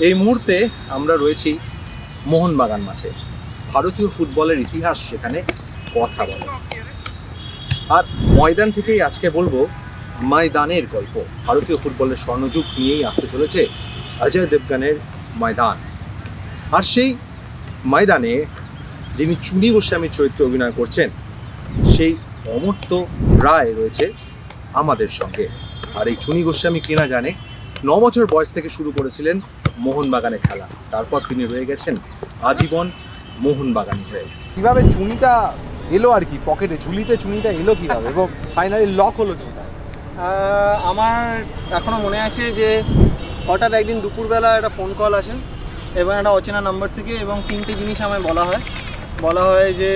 এই মুহূর্তে আমরা রয়েছি মোহনবাগান মাঠে। ভারতীয় ফুটবলের ইতিহাস সেখানে কথা বলে। আর ময়দান থেকেই আজকে বলবো ময়দানের গল্প। ভারতীয় ফুটবলের স্বর্ণযুগ নিয়েই আসতে চলেছে অজয় দেবগনের ময়দান। আর সেই ময়দানে যিনি চুনি গোস্বামীর চরিত্রে অভিনয় করছেন সেই অমর্ত্য রায় রয়েছে আমাদের সঙ্গে। আর এই চুনি গোস্বামী কিনা জানে, 9 বছর বয়স থেকে শুরু করেছিলেন মোহনবাগানে খেলা, তারপর তিনি রয়ে গেছেন আজীবন মোহনবাগানি হয়ে। কীভাবে চুনিটা এলো আর কি পকেটে, ঝুলিতে চুনিটা এলো কীভাবে এবং ফাইনালি লক হলো কীভাবে? আমার এখনও মনে আছে যে হঠাৎ একদিন দুপুরবেলা একটা ফোন কল আসে এবং একটা অচেনা নাম্বার থেকে, এবং 3টে জিনিস আমায় বলা হয় যে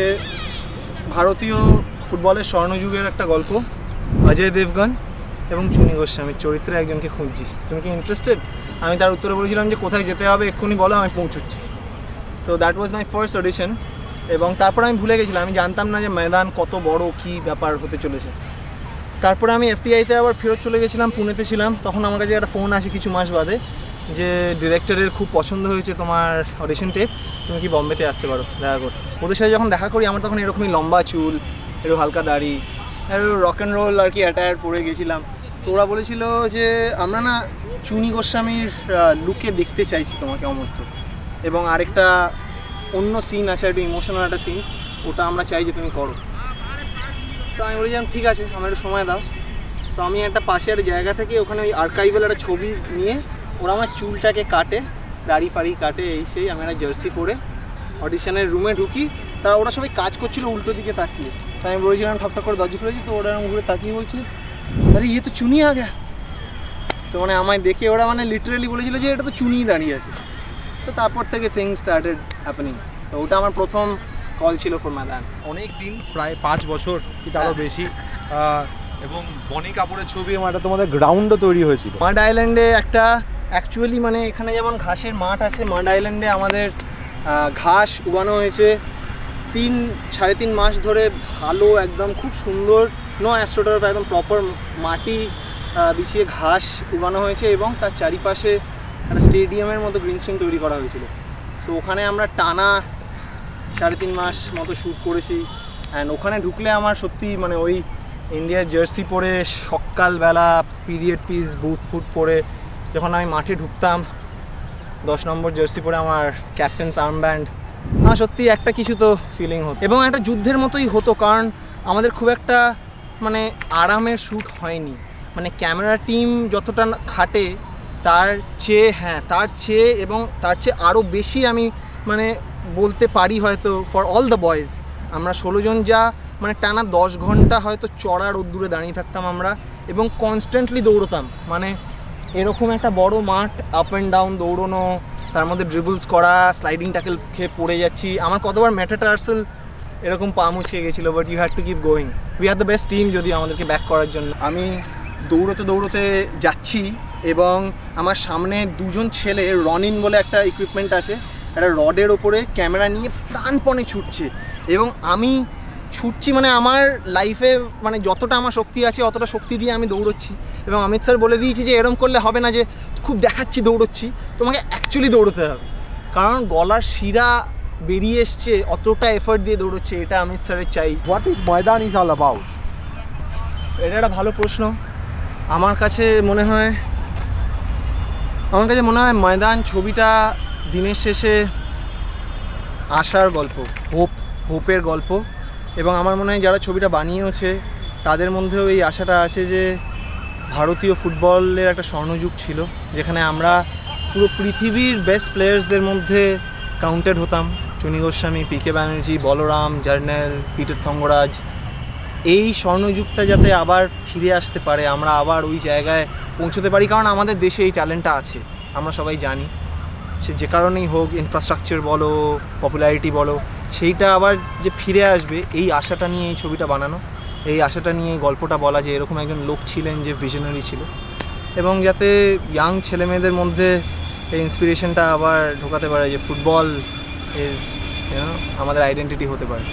ভারতীয় ফুটবলের স্বর্ণযুগের একটা গল্প, অজয় দেবগন এবং চুনি গোস্বামীর চরিত্রে একজনকে খুঁজছি, তুমি কি ইন্টারেস্টেড? আমি তার উত্তরে বলেছিলাম যে কোথায় যেতে হবে এক্ষুনি বলো, আমি পৌঁছচ্ছি। So that was my first audition. এবং তারপর আমি ভুলে গেছিলাম, আমি জানতাম না যে ময়দান কত বড়, কী ব্যাপার হতে চলেছে। তারপরে আমি এফটিআইতে আবার ফেরত চলে গেছিলাম, পুনেতে ছিলাম। তখন আমার কাছে একটা ফোন আসে কিছু মাস বাদে যে ডিরেক্টরের খুব পছন্দ হয়েছে তোমার অডিশন টেপ, তুমি কি বম্বেতে আসতে পারো দেখা করতে। ওদের সাথে যখন দেখা করি, আমার তখন এরকমই লম্বা চুল, একটু হালকা দাড়ি, একটু রক অ্যান্ড রোল আর কি অ্যাটায়ার পরে গেছিলাম। তো ওরা বলেছিল যে আমরা না চুনি গোস্বামীর লুকে দেখতে চাইছি তোমাকে অমর্ত্য, এবং আরেকটা অন্য সিন আছে, একটু ইমোশনাল একটা সিন, ওটা আমরা চাই যে তুমি করো। তো আমি বলেছিলাম ঠিক আছে, আমার একটু সময় দাও। তো আমি একটা পাশে একটা জায়গা থেকে ওখানে ওই আর্কাইভাল একটা ছবি নিয়ে ওরা আমার চুলটাকে কাটে, দাড়ি ফাড়ি কাটে, এই সেই। আমি একটা জার্সি পরে অডিশনের রুমে ঢুকি। তারা ওরা সবাই কাজ করছিল উল্টো দিকে তাকিয়ে। তাই আমি বলেছিলাম ঠকঠক করে দরজা খুলেছি, তো ওরা ঘুরে তাকিয়ে বলছে আরে ইয়ে তো চুনি আ গয়া। তো মানে আমায় দেখে ওরা মানে লিটারালি বলেছিল যে এটা তো চুনিই দাঁড়িয়ে আছে। তো তারপর থেকে থিংস স্টার্টেড হ্যাপেনিং। তো ওটা আমার প্রথম কল ছিল ফর ময়দান। অনেক দিন, প্রায় 5 বছর কি তারও বেশি, এবং বনি কাপুরের ছবি এবং একটা তোমাদের গ্রাউন্ডও তৈরি হয়েছিল মাড আইল্যান্ডে। একটা অ্যাকচুয়ালি মানে এখানে যেমন ঘাসের মাঠ আছে, মাড আইল্যান্ডে আমাদের ঘাস উগানো হয়েছে 3-3.5 মাস ধরে, ভালো একদম খুব সুন্দর, নো অ্যাস্ট্রোটার্ফ, একদম প্রপার মাটি বিছিয়ে ঘাস উগানো হয়েছে, এবং তার চারিপাশে একটা স্টেডিয়ামের মতো গ্রিন স্ক্রিন তৈরি করা হয়েছিল। সো ওখানে আমরা টানা 3.5 মাস মতো শ্যুট করেছি। অ্যান্ড ওখানে ঢুকলে আমার সত্যি মানে ওই ইন্ডিয়ার জার্সি পরে সকালবেলা পিরিয়ড পিস বুট ফুট পরে যখন আমি মাঠে ঢুকতাম, 10 নম্বর জার্সি পরে আমার ক্যাপ্টেন্স আর্মব্যান্ড, আমার সত্যি একটা কিছু তো ফিলিং হতো, এবং একটা যুদ্ধের মতোই হতো। কারণ আমাদের খুব একটা মানে আরামের শ্যুট হয়নি, মানে ক্যামেরা টিম যতটা খাটে তার চেয়ে এবং তার চেয়ে আরও বেশি আমি মানে বলতে পারি হয়তো ফর অল দ্য বয়েজ। আমরা 16 জন যা মানে টানা 10 ঘন্টা হয়তো চড়া রোদ্দুরে দাঁড়িয়ে থাকতাম আমরা, এবং কনস্ট্যান্টলি দৌড়তাম। মানে এরকম একটা বড় মাঠ, আপ অ্যান্ড ডাউন দৌড়নো, তার মধ্যে ড্রিবলস করা, স্লাইডিং ট্যাকেল খেয়ে পড়ে যাচ্ছি। আমার কতবার মেটাটার্সাল এরকম পা মুছিয়ে গেছিলো, but you had to keep going. We are the best team যদি আমাদেরকে ব্যাক করার জন্য। আমি দৌড়তে যাচ্ছি, এবং আমার সামনে 2 জন ছেলে, রনিন বলে একটা ইকুইপমেন্ট আছে, একটা রডের ওপরে ক্যামেরা নিয়ে প্রাণপণে ছুটছে, এবং আমি ছুটছি মানে আমার লাইফে মানে যতটা আমার শক্তি আছে অতটা শক্তি দিয়ে আমি দৌড়চ্ছি। এবং অমিত স্যার বলে দিয়েছি যে এরকম করলে হবে না যে খুব দেখাচ্ছি দৌড়চ্ছি, তোমাকে অ্যাকচুয়ালি দৌড়তে হবে, কারণ গলার শিরা বেরিয়ে এসছে, অতটা এফর্ট দিয়ে দৌড়চ্ছে, এটা অমিত স্যারের চাই। What is Maidan is all about? এটা একটা ভালো প্রশ্ন। আমার কাছে মনে হয় ময়দান ছবিটা দিনের শেষে আশার গল্প, হোপের গল্প। এবং আমার মনে হয় যারা ছবিটা বানিয়েছে তাদের মধ্যেও এই আশাটা আছে যে ভারতীয় ফুটবলের একটা স্বর্ণযুগ ছিল, যেখানে আমরা পুরো পৃথিবীর বেস্ট প্লেয়ার্সদের মধ্যে কাউন্টেড হতাম। চুনি গোস্বামী, পিকে ব্যানার্জি, বলরাম, জার্নেল, পিটার থঙ্গরাজ। এই স্বর্ণযুগটা যাতে আবার ফিরে আসতে পারে, আমরা আবার ওই জায়গায় পৌঁছতে পারি, কারণ আমাদের দেশে এই ট্যালেন্টটা আছে, আমরা সবাই জানি। সে যে কারণেই হোক, ইনফ্রাস্ট্রাকচার বলো, পপুলারিটি বলো, সেইটা আবার যে ফিরে আসবে, এই আশাটা নিয়ে এই ছবিটা বানানো, এই আশাটা নিয়ে এই গল্পটা বলা যে এরকম একজন লোক ছিলেন যে ভিশনারি ছিল, এবং যাতে ইয়াং ছেলেমেয়েদের মধ্যে এই ইন্সপিরেশনটা আবার ঢোকাতে পারে যে ফুটবল ইজ আমাদের আইডেন্টিটি হতে পারে।